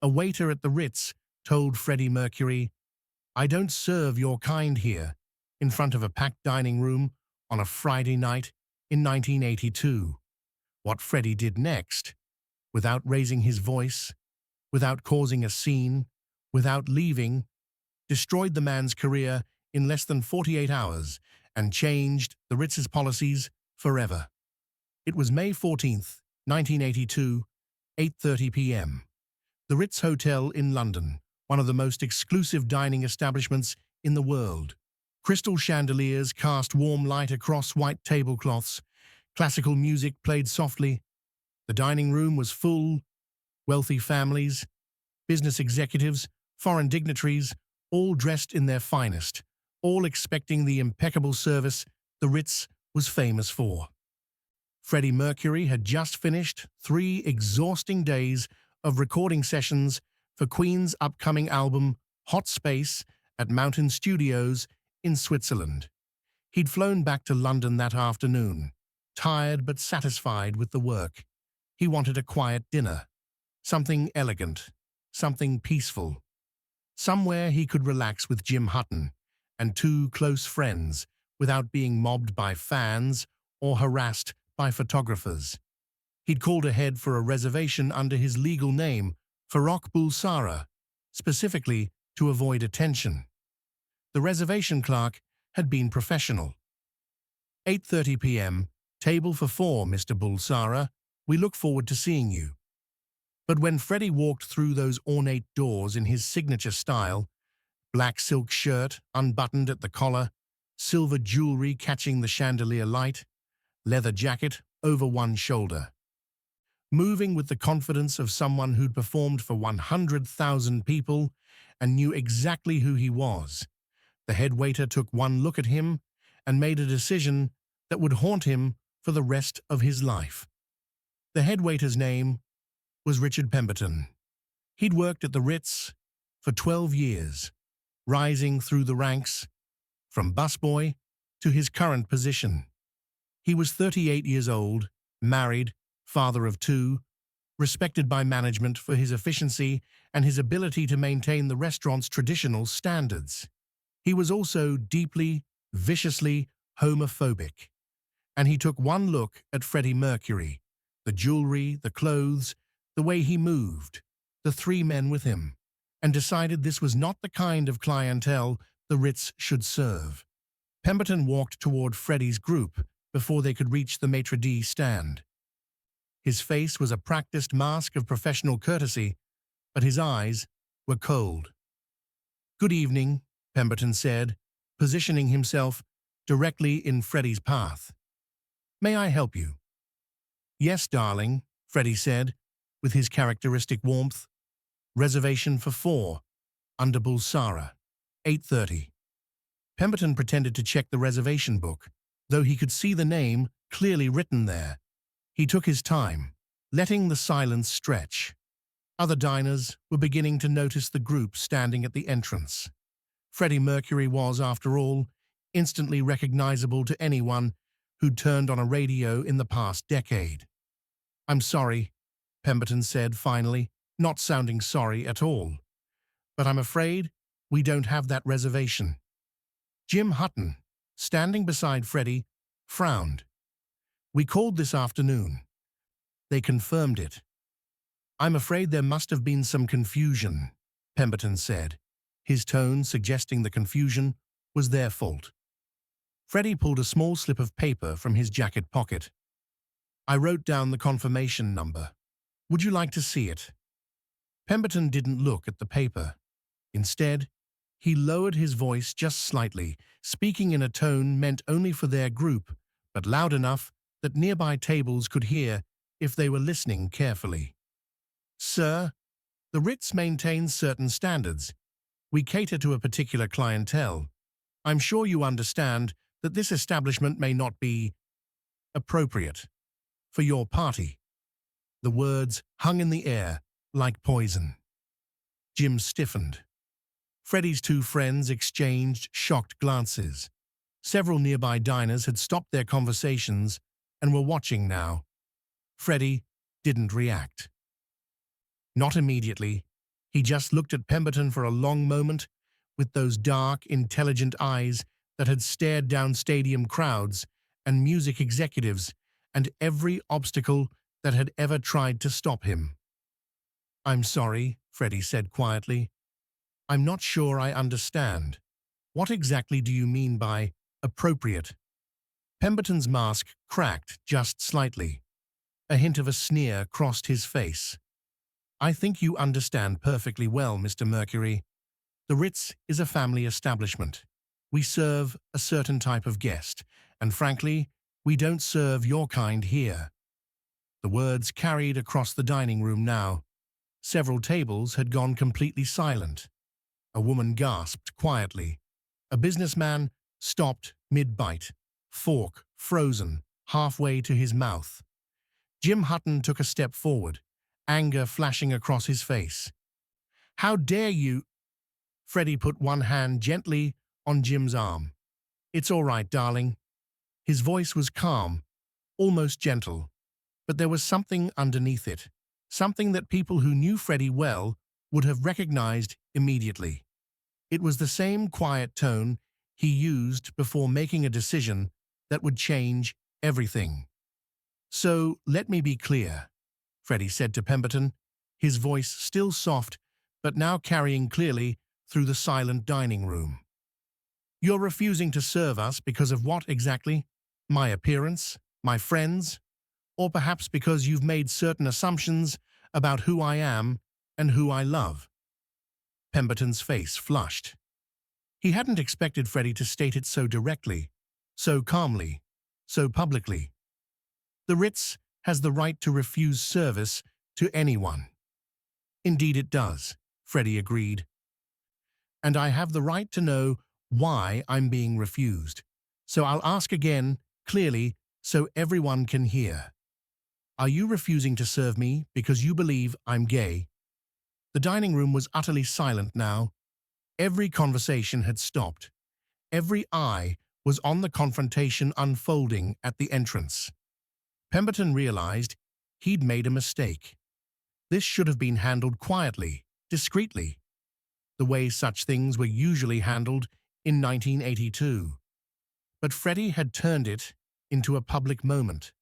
A waiter at the Ritz told Freddie Mercury, "I don't serve your kind here," in front of a packed dining room on a Friday night in 1982. What Freddie did next, without raising his voice, without causing a scene, without leaving, destroyed the man's career in less than 48 hours and changed the Ritz's policies forever. It was May 14th, 1982, 8:30 p.m. The Ritz Hotel in London, one of the most exclusive dining establishments in the world. Crystal chandeliers cast warm light across white tablecloths. Classical music played softly. The dining room was full. Wealthy families, business executives, foreign dignitaries, all dressed in their finest, all expecting the impeccable service the Ritz was famous for. Freddie Mercury had just finished 3 exhausting days of recording sessions for Queen's upcoming album Hot Space at Mountain Studios in Switzerland. He'd flown back to London that afternoon, tired but satisfied with the work. He wanted a quiet dinner, something elegant, something peaceful, somewhere he could relax with Jim Hutton and 2 close friends without being mobbed by fans or harassed by photographers. He'd called ahead for a reservation under his legal name, Farrokh Bulsara, specifically to avoid attention. The reservation clerk had been professional. 8:30 p.m., table for 4, Mr. Bulsara. We look forward to seeing you. But when Freddie walked through those ornate doors in his signature style, black silk shirt unbuttoned at the collar, silver jewelry catching the chandelier light, leather jacket over one shoulder, moving with the confidence of someone who'd performed for 100,000 people and knew exactly who he was, the head waiter took one look at him and made a decision that would haunt him for the rest of his life. The head waiter's name was Richard Pemberton. He'd worked at the Ritz for 12 years, rising through the ranks, from busboy to his current position. He was 38 years old, married, father of 2, respected by management for his efficiency and his ability to maintain the restaurant's traditional standards. He was also deeply, viciously homophobic. And he took one look at Freddie Mercury, the jewelry, the clothes, the way he moved, the 3 men with him, and decided this was not the kind of clientele the Ritz should serve. Pemberton walked toward Freddie's group before they could reach the maitre d' stand. His face was a practiced mask of professional courtesy, but his eyes were cold. "Good evening," Pemberton said, positioning himself directly in Freddie's path. "May I help you?" "Yes, darling," Freddie said, with his characteristic warmth. "Reservation for 4, under Bulsara, 8:30. Pemberton pretended to check the reservation book, though he could see the name clearly written there. He took his time, letting the silence stretch. Other diners were beginning to notice the group standing at the entrance. Freddie Mercury was, after all, instantly recognizable to anyone who'd turned on a radio in the past decade. "I'm sorry," Pemberton said finally, not sounding sorry at all, "but I'm afraid we don't have that reservation." Jim Hutton, standing beside Freddie, frowned. "We called this afternoon. They confirmed it." "I'm afraid there must have been some confusion," Pemberton said, his tone suggesting the confusion was their fault. Freddie pulled a small slip of paper from his jacket pocket. "I wrote down the confirmation number. Would you like to see it?" Pemberton didn't look at the paper. Instead, he lowered his voice just slightly, speaking in a tone meant only for their group, but loud enough that nearby tables could hear if they were listening carefully. "Sir, the Ritz maintains certain standards. We cater to a particular clientele. I'm sure you understand that this establishment may not be appropriate for your party." The words hung in the air like poison. Jim stiffened. Freddie's 2 friends exchanged shocked glances. Several nearby diners had stopped their conversations and were watching now. Freddie didn't react. Not immediately, He just looked at Pemberton for a long moment with those dark, intelligent eyes that had stared down stadium crowds and music executives and every obstacle that had ever tried to stop him. "I'm sorry," Freddie said quietly. "I'm not sure I understand. What exactly do you mean by appropriate?" Pemberton's mask cracked just slightly. A hint of a sneer crossed his face. "I think you understand perfectly well, Mr. Mercury. The Ritz is a family establishment. We serve a certain type of guest, and frankly, we don't serve your kind here." The words carried across the dining room now. Several tables had gone completely silent. A woman gasped quietly. A businessman stopped mid-bite, fork frozen halfway to his mouth. Jim Hutton took a step forward, anger flashing across his face. "How dare you?" Freddie put one hand gently on Jim's arm. "It's all right, darling." His voice was calm, almost gentle, but there was something underneath it, something that people who knew Freddie well would have recognized immediately. It was the same quiet tone he used before making a decision that would change everything. "So, let me be clear," Freddie said to Pemberton, his voice still soft but now carrying clearly through the silent dining room. "You're refusing to serve us because of what exactly? My appearance? My friends? Or perhaps because you've made certain assumptions about who I am and who I love?" Pemberton's face flushed. He hadn't expected Freddie to state it so directly, so calmly, so publicly. "The Ritz has the right to refuse service to anyone." "Indeed it does," Freddie agreed. "And I have the right to know why I'm being refused. So I'll ask again, clearly, so everyone can hear. Are you refusing to serve me because you believe I'm gay?" The dining room was utterly silent now. Every conversation had stopped. Every eye was on the confrontation unfolding at the entrance. Pemberton realized he'd made a mistake. This should have been handled quietly, discreetly, the way such things were usually handled in 1982. But Freddie had turned it into a public moment.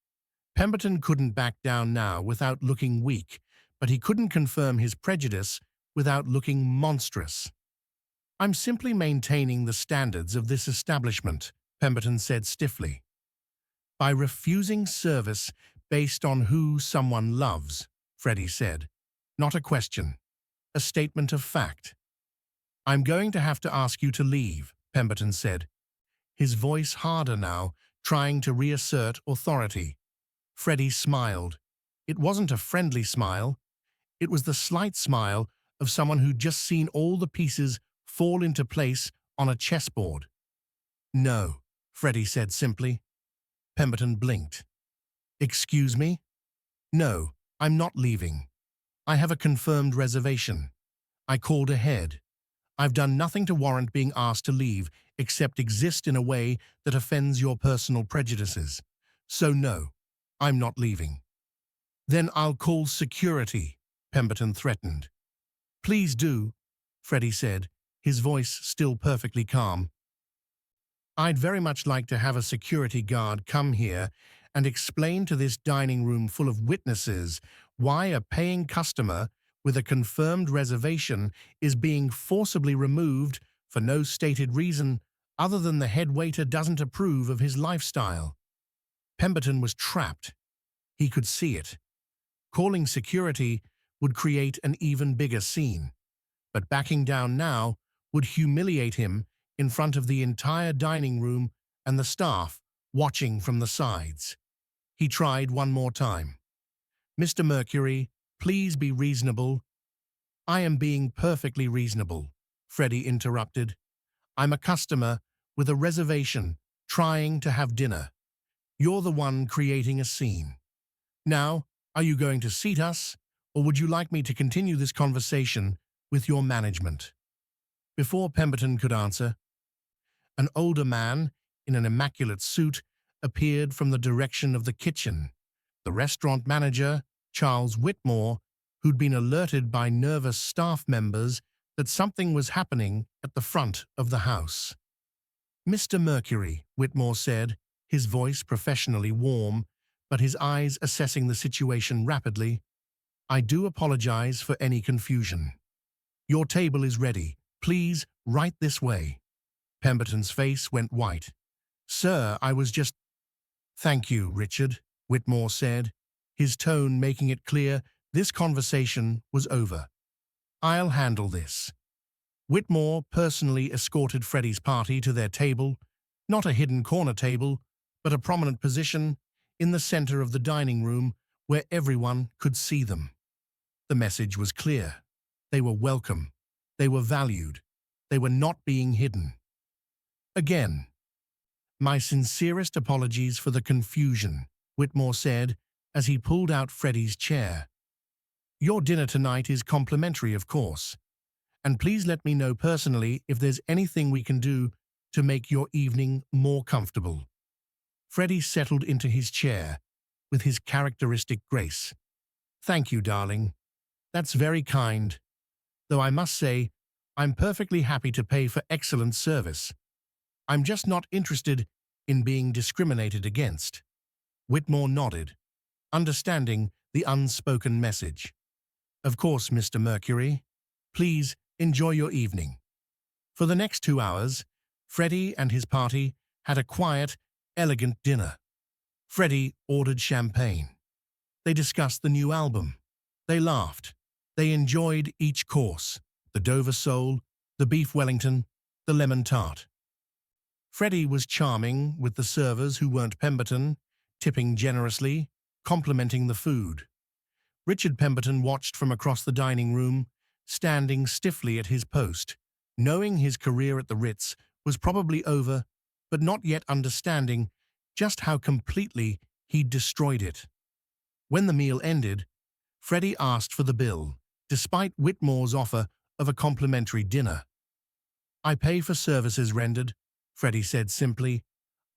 Pemberton couldn't back down now without looking weak, but he couldn't confirm his prejudice without looking monstrous. "I'm simply maintaining the standards of this establishment," Pemberton said stiffly. "By refusing service based on who someone loves," Freddie said. "Not a question. A statement of fact." "I'm going to have to ask you to leave," Pemberton said, his voice harder now, trying to reassert authority. Freddie smiled. It wasn't a friendly smile. It was the slight smile of someone who'd just seen all the pieces fall into place on a chessboard. "No," Freddie said simply. Pemberton blinked. "Excuse me?" "No, I'm not leaving. I have a confirmed reservation. I called ahead. I've done nothing to warrant being asked to leave except exist in a way that offends your personal prejudices. So no, I'm not leaving." "Then I'll call security," Pemberton threatened. "Please do," Freddie said, his voice still perfectly calm. "I'd very much like to have a security guard come here and explain to this dining room full of witnesses why a paying customer with a confirmed reservation is being forcibly removed for no stated reason other than the head waiter doesn't approve of his lifestyle." Pemberton was trapped. He could see it. Calling security would create an even bigger scene, but backing down now would humiliate him in front of the entire dining room and the staff watching from the sides. He tried one more time. "Mr. Mercury, please be reasonable." "I am being perfectly reasonable," Freddie interrupted. "I'm a customer with a reservation trying to have dinner. You're the one creating a scene. Now, are you going to seat us, or would you like me to continue this conversation with your management?" Before Pemberton could answer, an older man in an immaculate suit appeared from the direction of the kitchen. The restaurant manager, Charles Whitmore, who'd been alerted by nervous staff members that something was happening at the front of the house. "Mr. Mercury," Whitmore said, his voice professionally warm, but his eyes assessing the situation rapidly, "I do apologize for any confusion. Your table is ready. Please, right this way." Pemberton's face went white. "Sir, I was just—" "Thank you, Richard," Whitmore said, his tone making it clear this conversation was over. "I'll handle this." Whitmore personally escorted Freddie's party to their table, not a hidden corner table, but a prominent position in the center of the dining room where everyone could see them. The message was clear. They were welcome. They were valued. They were not being hidden. "Again, my sincerest apologies for the confusion," Whitmore said as he pulled out Freddie's chair. "Your dinner tonight is complimentary, of course, and please let me know personally if there's anything we can do to make your evening more comfortable." Freddie settled into his chair with his characteristic grace. "Thank you, darling. That's very kind, though I must say I'm perfectly happy to pay for excellent service. I'm just not interested in being discriminated against." Whitmore nodded, understanding the unspoken message. "Of course, Mr. Mercury. Please enjoy your evening." For the next 2 hours, Freddie and his party had a quiet, elegant dinner. Freddie ordered champagne. They discussed the new album. They laughed. They enjoyed each course: the Dover sole, the beef Wellington, the lemon tart. Freddie was charming with the servers who weren't Pemberton, tipping generously, complimenting the food. Richard Pemberton watched from across the dining room, standing stiffly at his post, knowing his career at the Ritz was probably over, but not yet understanding just how completely he'd destroyed it. When the meal ended, Freddie asked for the bill, despite Whitmore's offer of a complimentary dinner. "I pay for services rendered," Freddie said simply.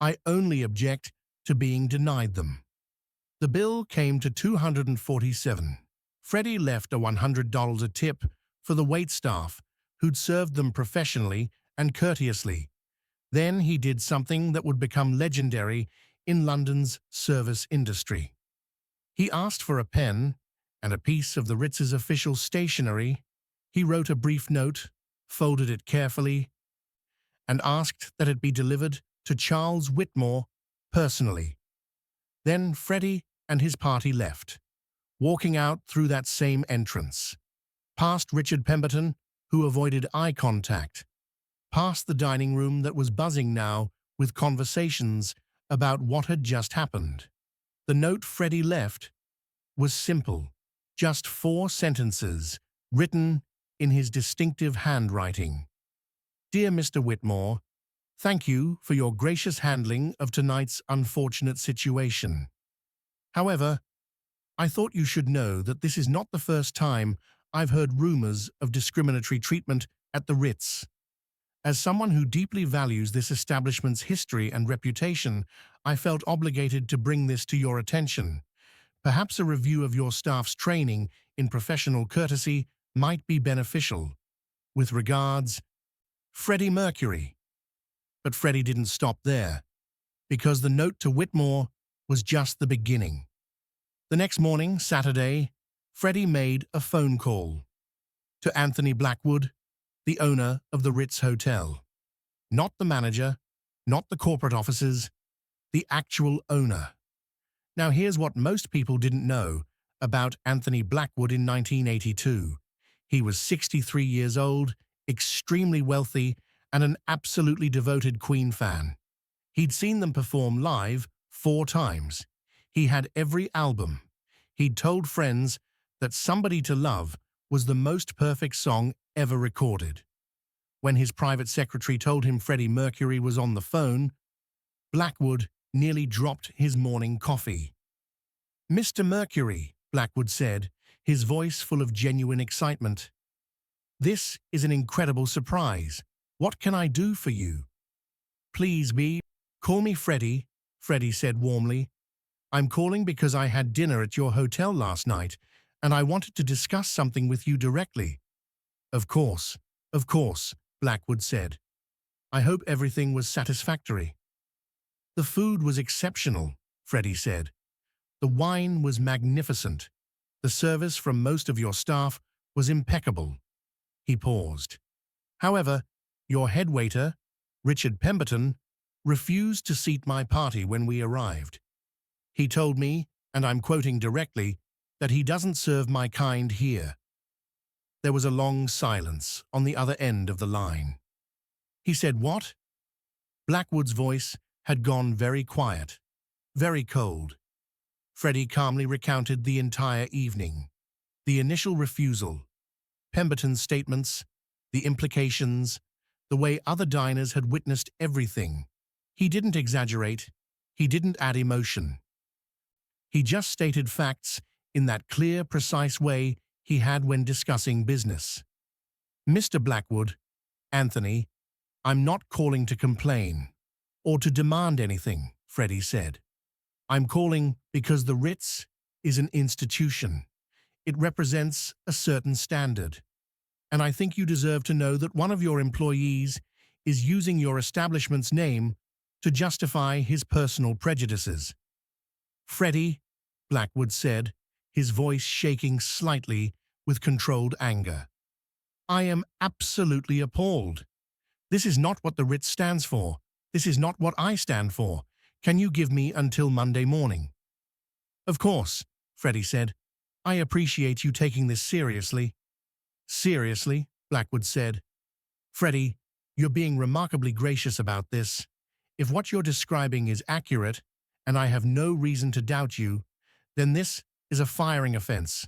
"I only object to being denied them." The bill came to $247. Freddie left a $100 a tip for the waitstaff, who'd served them professionally and courteously. Then he did something that would become legendary in London's service industry. He asked for a pen and a piece of the Ritz's official stationery. He wrote a brief note, folded it carefully, and asked that it be delivered to Charles Whitmore personally. Then Freddie and his party left, walking out through that same entrance, past Richard Pemberton, who avoided eye contact, past the dining room that was buzzing now with conversations about what had just happened. The note Freddie left was simple, just 4 sentences, written in his distinctive handwriting. "Dear Mr. Whitmore, thank you for your gracious handling of tonight's unfortunate situation. However, I thought you should know that this is not the first time I've heard rumors of discriminatory treatment at the Ritz. As someone who deeply values this establishment's history and reputation, I felt obligated to bring this to your attention. Perhaps a review of your staff's training in professional courtesy might be beneficial. With regards, Freddie Mercury." But Freddie didn't stop there, because the note to Whitmore was just the beginning. The next morning, Saturday, Freddie made a phone call to Anthony Blackwood, the owner of the Ritz Hotel. Not the manager, not the corporate officers, the actual owner. Now here's what most people didn't know about Anthony Blackwood in 1982. He was 63 years old, extremely wealthy, and an absolutely devoted Queen fan. He'd seen them perform live 4 times. He had every album. He'd told friends that Somebody to Love was the most perfect song ever recorded. When his private secretary told him Freddie Mercury was on the phone, Blackwood nearly dropped his morning coffee. "Mr. Mercury," Blackwood said, his voice full of genuine excitement. "This is an incredible surprise. What can I do for you?" "Please call me Freddie," Freddie said warmly. "I'm calling because I had dinner at your hotel last night, and I wanted to discuss something with you directly. Of course, Blackwood said. I hope everything was satisfactory. The food was exceptional, Freddie said. The wine was magnificent. The service from most of your staff was impeccable. He paused. However, your head waiter, Richard Pemberton, refused to seat my party when we arrived. He told me, and I'm quoting directly, that he doesn't serve my kind here. There was a long silence on the other end of the line. He said, "What?" Blackwood's voice had gone very quiet, very cold. Freddie calmly recounted the entire evening. The initial refusal, Pemberton's statements, the implications, the way other diners had witnessed everything. He didn't exaggerate. He didn't add emotion. He just stated facts in that clear, precise way he had when discussing business. Mr. Blackwood, Anthony, I'm not calling to complain or to demand anything, Freddie said. I'm calling because the Ritz is an institution. It represents a certain standard. And I think you deserve to know that one of your employees is using your establishment's name to justify his personal prejudices. Freddie, Blackwood said, his voice shaking slightly with controlled anger. I am absolutely appalled. This is not what the Ritz stands for. This is not what I stand for. Can you give me until Monday morning? Of course, Freddie said. I appreciate you taking this seriously. Seriously, Blackwood said. Freddie, you're being remarkably gracious about this. If what you're describing is accurate, and I have no reason to doubt you, then this is a firing offense.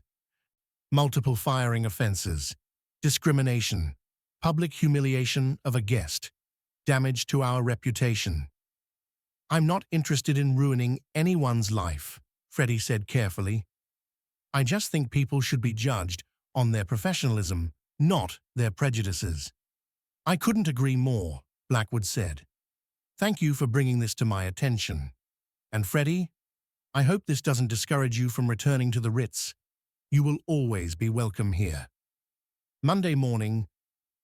Multiple firing offenses. Discrimination. Public humiliation of a guest. Damage to our reputation. I'm not interested in ruining anyone's life, Freddie said carefully. I just think people should be judged on their professionalism, not their prejudices. I couldn't agree more, Blackwood said. Thank you for bringing this to my attention. And Freddie, I hope this doesn't discourage you from returning to the Ritz. You will always be welcome here. Monday morning,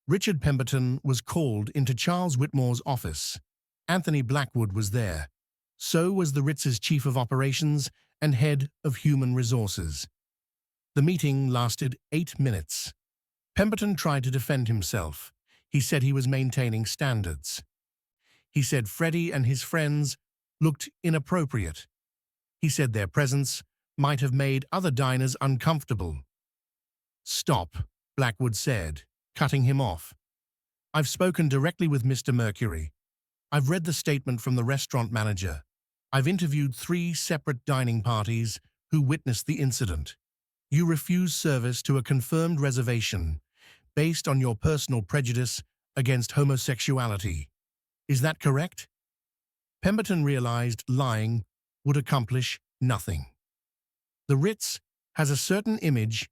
Richard Pemberton was called into Charles Whitmore's office. Anthony Blackwood was there. So was the Ritz's chief of operations and head of human resources. The meeting lasted 8 minutes. Pemberton tried to defend himself. He said he was maintaining standards. He said Freddie and his friends looked inappropriate. He said their presence might have made other diners uncomfortable. Stop, Blackwood said, cutting him off. I've spoken directly with Mr. Mercury. I've read the statement from the restaurant manager. I've interviewed 3 separate dining parties who witnessed the incident. You refused service to a confirmed reservation based on your personal prejudice against homosexuality. Is that correct? Pemberton realized lying would accomplish nothing. The Ritz has a certain image.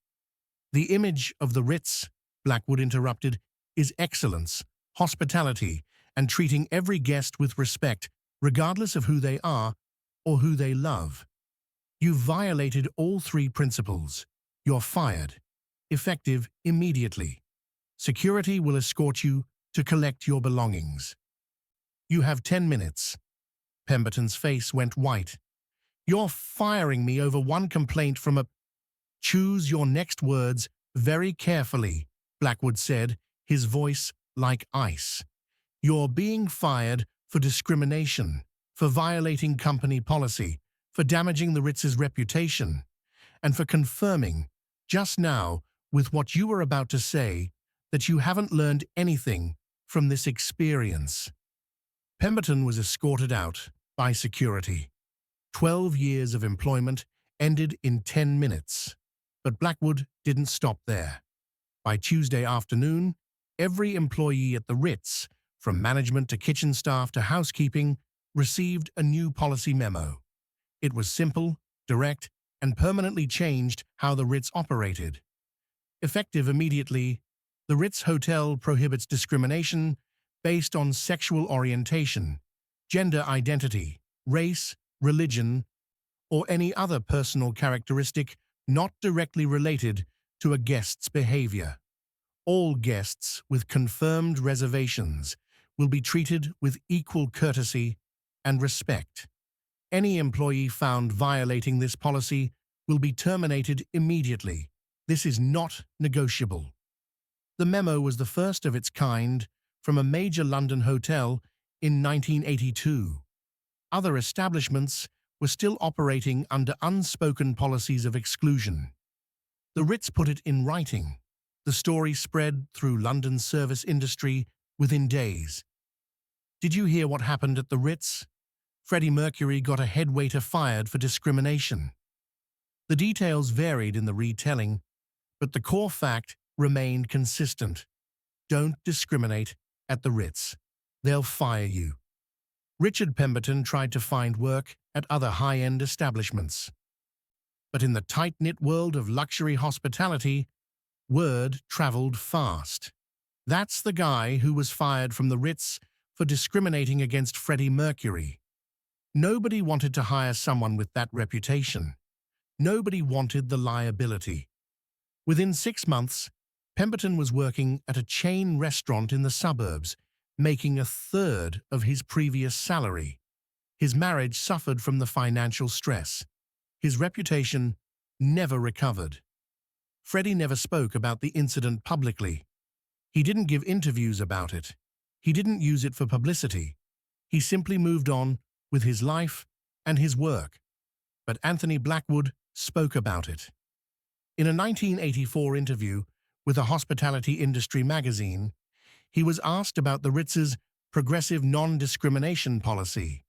The image of the Ritz, Blackwood interrupted, is excellence, hospitality, and treating every guest with respect, regardless of who they are or who they love. You've violated all 3 principles. You're fired. Effective immediately. Security will escort you to collect your belongings. You have 10 minutes. Pemberton's face went white. You're firing me over one complaint from a... Choose your next words very carefully, Blackwood said, his voice like ice. You're being fired for discrimination, for violating company policy, for damaging the Ritz's reputation, and for confirming, just now, with what you were about to say, that you haven't learned anything from this experience. Pemberton was escorted out by security. 12 years of employment ended in 10 minutes. But Blackwood didn't stop there. By Tuesday afternoon, every employee at the Ritz, from management to kitchen staff to housekeeping, received a new policy memo. It was simple, direct, and permanently changed how the Ritz operated. Effective immediately, the Ritz Hotel prohibits discrimination based on sexual orientation, gender identity, race, religion, or any other personal characteristic not directly related to a guest's behavior. All guests with confirmed reservations will be treated with equal courtesy and respect. Any employee found violating this policy will be terminated immediately. This is not negotiable. The memo was the first of its kind from a major London hotel in 1982. Other establishments were still operating under unspoken policies of exclusion. The Ritz put it in writing. The story spread through London's service industry within days. Did you hear what happened at the Ritz? Freddie Mercury got a head waiter fired for discrimination. The details varied in the retelling, but the core fact remained consistent. Don't discriminate at the Ritz. They'll fire you. Richard Pemberton tried to find work at other high-end establishments. But in the tight-knit world of luxury hospitality, word traveled fast. That's the guy who was fired from the Ritz for discriminating against Freddie Mercury. Nobody wanted to hire someone with that reputation. Nobody wanted the liability. Within 6 months, Pemberton was working at a chain restaurant in the suburbs, making a third of his previous salary. His marriage suffered from the financial stress. His reputation never recovered. Freddie never spoke about the incident publicly. He didn't give interviews about it. He didn't use it for publicity. He simply moved on with his life and his work. But Anthony Blackwood spoke about it. In a 1984 interview with a hospitality industry magazine, he was asked about the Ritz's progressive non-discrimination policy.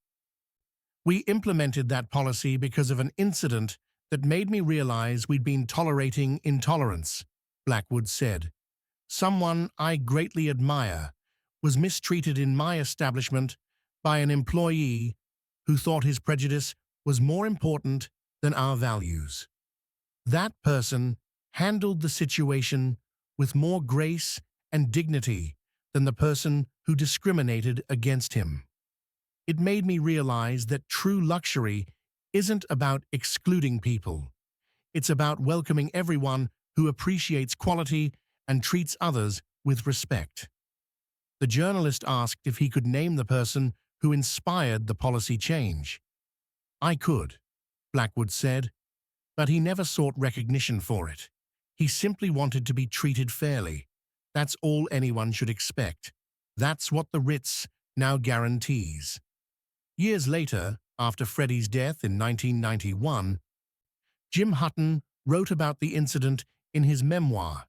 "We implemented that policy because of an incident that made me realize we'd been tolerating intolerance," Blackwood said. "Someone I greatly admire was mistreated in my establishment by an employee who thought his prejudice was more important than our values. That person handled the situation with more grace and dignity than the person who discriminated against him. It made me realize that true luxury isn't about excluding people. It's about welcoming everyone who appreciates quality and treats others with respect." The journalist asked if he could name the person who inspired the policy change. "I could," Blackwood said, but he never sought recognition for it. He simply wanted to be treated fairly. That's all anyone should expect. That's what the Ritz now guarantees. Years later, after Freddie's death in 1991, Jim Hutton wrote about the incident in his memoir.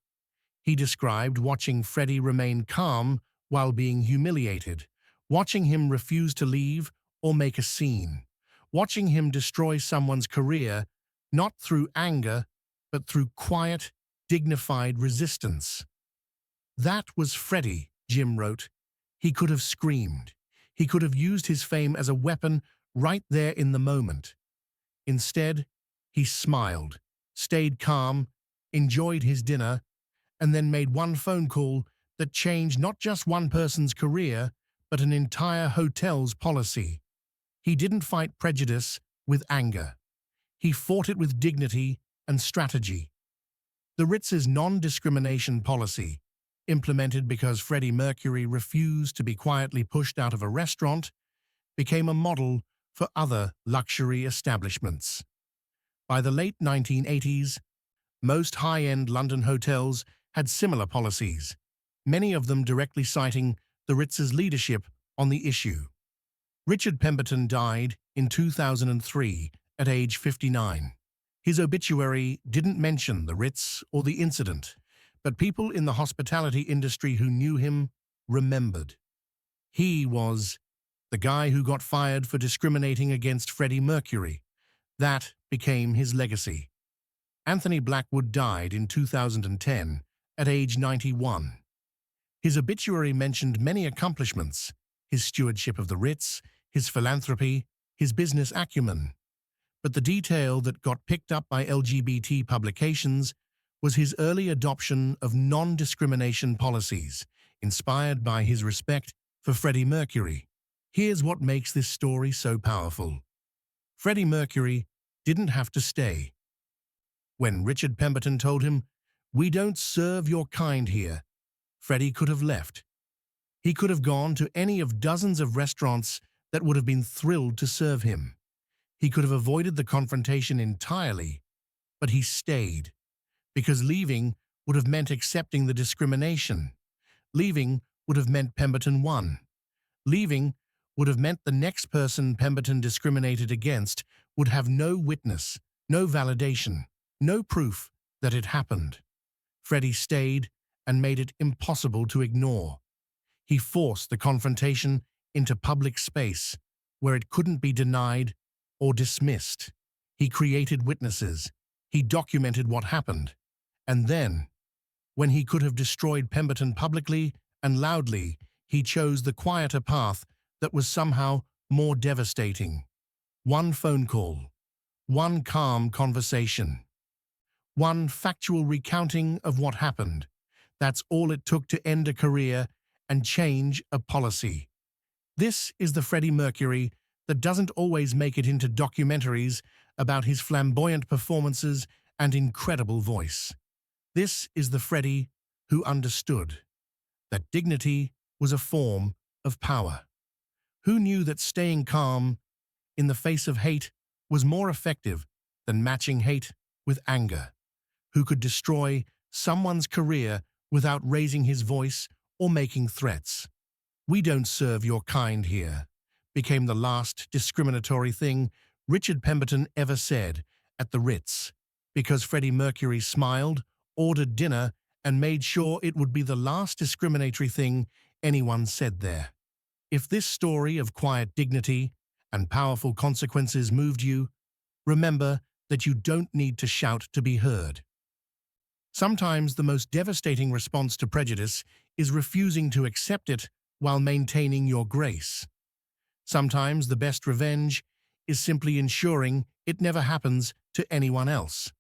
He described watching Freddie remain calm while being humiliated, watching him refuse to leave or make a scene, watching him destroy someone's career, not through anger, but through quiet, dignified resistance. "That was Freddie," Jim wrote. "He could have screamed. He could have used his fame as a weapon right there in the moment. Instead, he smiled, stayed calm, enjoyed his dinner, and then made one phone call that changed not just one person's career, but an entire hotel's policy. He didn't fight prejudice with anger. He fought it with dignity and strategy." The Ritz's non-discrimination policy, implemented because Freddie Mercury refused to be quietly pushed out of a restaurant, became a model for other luxury establishments. By the late 1980s, most high-end London hotels had similar policies, many of them directly citing the Ritz's leadership on the issue. Richard Pemberton died in 2003 at age 59. His obituary didn't mention the Ritz or the incident, but people in the hospitality industry who knew him remembered. He was the guy who got fired for discriminating against Freddie Mercury. That became his legacy. Anthony Blackwood died in 2010 at age 91. His obituary mentioned many accomplishments: his stewardship of the Ritz, his philanthropy, his business acumen. But the detail that got picked up by LGBT publications was his early adoption of non-discrimination policies, inspired by his respect for Freddie Mercury. Here's what makes this story so powerful. Freddie Mercury didn't have to stay. When Richard Pemberton told him, "We don't serve your kind here," Freddie could have left. He could have gone to any of dozens of restaurants that would have been thrilled to serve him. He could have avoided the confrontation entirely, but he stayed, because leaving would have meant accepting the discrimination. Leaving would have meant Pemberton won. Leaving would have meant the next person Pemberton discriminated against would have no witness, no validation, no proof that it happened. Freddie stayed and made it impossible to ignore. He forced the confrontation into public space, where it couldn't be denied or dismissed. He created witnesses. He documented what happened. And then, when he could have destroyed Pemberton publicly and loudly, he chose the quieter path that was somehow more devastating. One phone call, one calm conversation, one factual recounting of what happened. That's all it took to end a career and change a policy. This is the Freddie Mercury that doesn't always make it into documentaries about his flamboyant performances and incredible voice. This is the Freddie who understood that dignity was a form of power. Who knew that staying calm in the face of hate was more effective than matching hate with anger? Who could destroy someone's career without raising his voice or making threats? "We don't serve your kind here" became the last discriminatory thing Richard Pemberton ever said at the Ritz, because Freddie Mercury smiled, ordered dinner, and made sure it would be the last discriminatory thing anyone said there. If this story of quiet dignity and powerful consequences moved you, remember that you don't need to shout to be heard. Sometimes the most devastating response to prejudice is refusing to accept it while maintaining your grace. Sometimes the best revenge is simply ensuring it never happens to anyone else.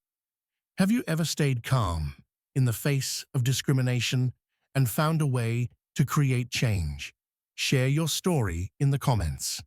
Have you ever stayed calm in the face of discrimination and found a way to create change? Share your story in the comments.